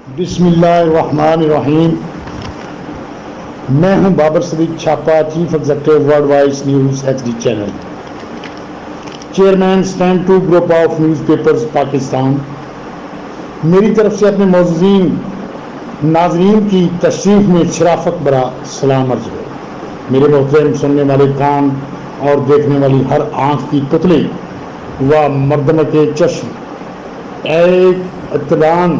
بسم اللہ الرحمن الرحیم. میں ہوں Babar Siddique Chhapa, chief executive world wise news H D channel, chairman stand to group of news papers Pakistan. میری طرف سے اپنے معززین ناظرین کی تشریف میں شرافت برا سلام عرض ہے. میرے محترم سننے والے کان اور دیکھنے والی ہر آنکھ کی پتلی و مردم کے چشم, ایک اطلاعاً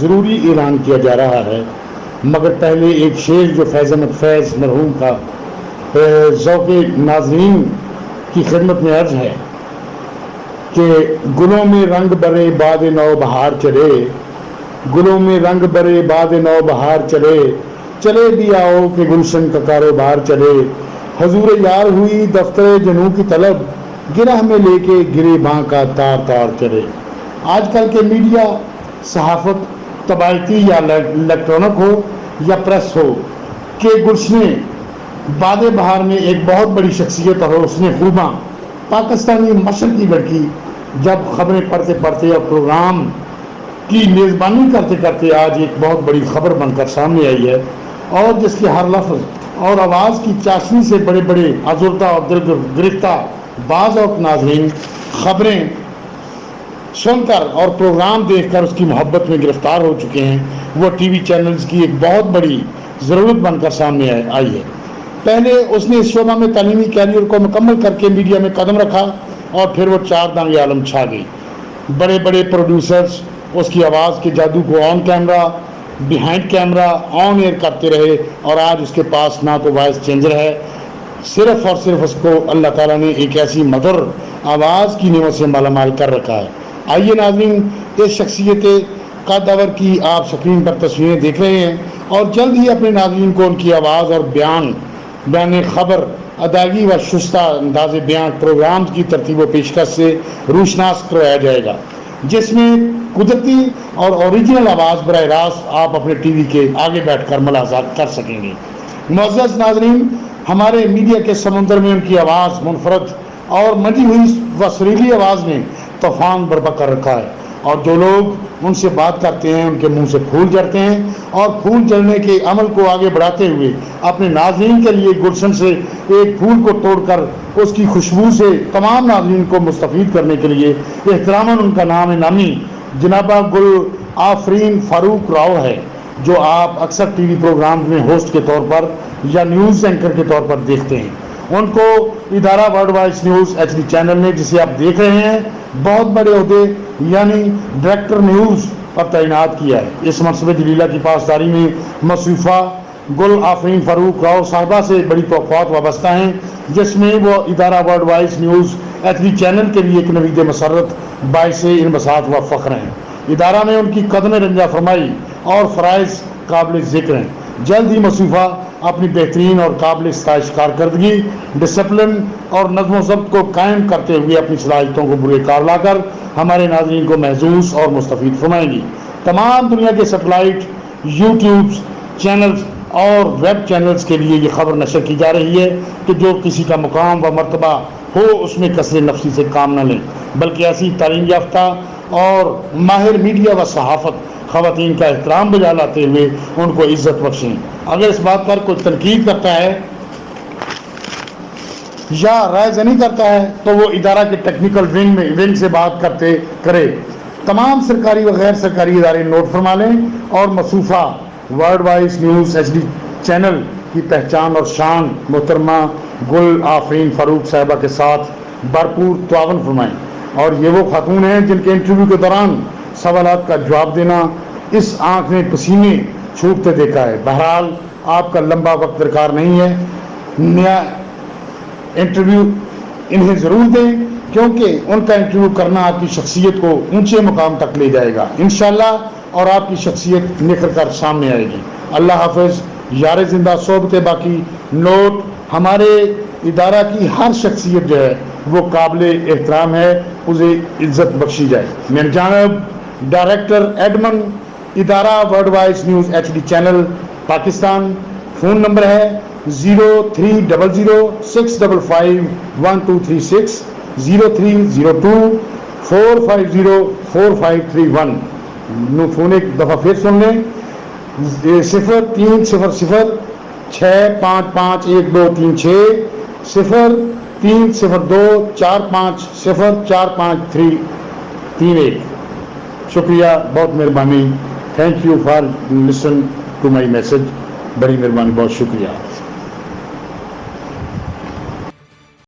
ضروری اعلان کیا جا رہا ہے, مگر پہلے ایک شعر جو فیض احمد فیض مرحوم کا ذوق ناظرین کی خدمت میں عرض ہے کہ گلوں میں رنگ برے باد نو بہار چلے, گلوں میں رنگ برے باد نو بہار چلے, چلے بھی آؤ کہ گلشن کا کاروبار چلے. حضور یار ہوئی دفتر جنوں کی طلب, گرہ میں لے کے گرے باں کا تار تار چلے. آج کل کے میڈیا, صحافت طباعتی یا الیکٹرانک ہو یا پریس ہو, کہ گلشن باد بہار میں ایک بہت بڑی شخصیت اور اس نے خوباں پاکستانی مشرقی لڑکی جب خبریں پڑھتے پڑھتے اور پروگرام کی میزبانی کرتے کرتے آج ایک بہت بڑی خبر بن کر سامنے آئی ہے, اور جس کے ہر لفظ اور آواز کی چاشنی سے بڑے بڑے آزردہ اور دل گرفتہ بعض اور ناظرین خبریں سن کر اور پروگرام دیکھ کر اس کی محبت میں گرفتار ہو چکے ہیں. وہ ٹی وی چینلز کی ایک بہت بڑی ضرورت بن کر سامنے آئی ہے. پہلے اس نے اس شعبہ میں تعلیمی کیریئر کو مکمل کر کے میڈیا میں قدم رکھا, اور پھر وہ چار دانگ عالم چھا گئی. بڑے بڑے پروڈیوسرز اس کی آواز کے جادو کو آن کیمرہ, بیہائنڈ کیمرہ, آن ایئر کرتے رہے, اور آج اس کے پاس نہ تو وائس چینجر ہے, صرف اور صرف اس کو اللہ تعالیٰ نے ایک ایسی مدر آواز کی نعمت سے مالا مال کر رکھا ہے. آئیے ناظرین, اس شخصیت کا دور کی آپ سکرین پر تصویریں دیکھ رہے ہیں, اور جلد ہی اپنے ناظرین کو ان کی آواز اور بیان خبر, ادائیگی و شستہ انداز بیان پروگرام کی ترتیب و پیشکش سے روشناس کروایا جائے گا, جس میں قدرتی اور اوریجنل آواز براہ راست آپ اپنے ٹی وی کے آگے بیٹھ کر ملاحظات کر سکیں گے. معزز ناظرین, ہمارے میڈیا کے سمندر میں ان کی آواز منفرد اور منجی ہوئی و سریلی آواز نے طوفان برپا کر رکھا ہے, اور جو لوگ ان سے بات کرتے ہیں ان کے منہ سے پھول جھڑتے ہیں, اور پھول جھڑنے کے عمل کو آگے بڑھاتے ہوئے اپنے ناظرین کے لیے گلشن سے ایک پھول کو توڑ کر اس کی خوشبو سے تمام ناظرین کو مستفید کرنے کے لیے احتراماً ان کا نام نامی جناب گل آفرین فاروق راؤ ہے, جو آپ اکثر ٹی وی پروگرام میں ہوسٹ کے طور پر یا نیوز اینکر کے طور پر دیکھتے ہیں. ان کو ادارہ world wise news H D channel نے, جسے آپ دیکھ رہے ہیں, بہت بڑے عہدے یعنی ڈائریکٹر نیوز پر تعینات کیا ہے. اس منصب جلیلہ کی پاسداری میں مصروفہ گل آفرین فاروق راؤ صاحبہ سے بڑی توقعات وابستہ ہیں, جس میں وہ ادارہ world wise news H D channel کے لیے ایک نوید مسرت باعث انبساط و فخر ہیں. ادارہ میں ان کی قدم رنجہ فرمائی اور فرائض قابل ذکر ہیں. جلد ہی مصروفہ اپنی بہترین اور قابل ستائش کارکردگی, ڈسپلن اور نظم و ضبط کو قائم کرتے ہوئے اپنی صلاحیتوں کو برے کار لا کر ہمارے ناظرین کو محظوظ اور مستفید فرمائیں گی. تمام دنیا کے سیٹلائٹ, یوٹیوب چینلز اور ویب چینلز کے لیے یہ خبر نشر کی جا رہی ہے کہ جو کسی کا مقام و مرتبہ ہو اس میں کثر نفسی سے کام نہ لیں, بلکہ ایسی تعلیم یافتہ اور ماہر میڈیا و صحافت خواتین کا احترام بجا لاتے ہوئے ان کو عزت بخشیں. اگر اس بات پر کوئی تنقید کرتا ہے یا رائے زنی کرتا ہے تو وہ ادارہ کے ٹیکنیکل ونگ سے بات کرے. تمام سرکاری و غیر سرکاری ادارے نوٹ فرما لیں, اور مصروفہ world wise news H D چینل کی پہچان اور شان محترمہ گل آفرین فاروق صاحبہ کے ساتھ بھرپور تعاون فرمائیں. اور یہ وہ خاتون ہیں جن کے انٹرویو کے دوران سوالات کا جواب دینا اس آنکھ نے پسینے چھوٹتے دیکھا ہے. بہرحال آپ کا لمبا وقت درکار نہیں ہے, نیا انٹرویو انہیں ضرور دیں, کیونکہ ان کا انٹرویو کرنا آپ کی شخصیت کو اونچے مقام تک لے جائے گا انشاءاللہ, اور آپ کی شخصیت نکھر کر سامنے آئے گی. اللہ حافظ. یار زندہ صحبت باقی. نوٹ, ہمارے ادارہ کی ہر شخصیت جو ہے وہ قابل احترام ہے, اسے عزت بخشی جائے. میری جانب ڈائریکٹر ایڈمن, ادارہ world wise news H D channel Pakistan. Phone number ہے 03006551 03024504504531. نو فون ایک دفعہ پھر سن لیں 0302-551-236 0302-450-45331. شکریہ، بہت مہربانی. Thank you for listen to my message. بڑی مہربانی، بہت شکریہ.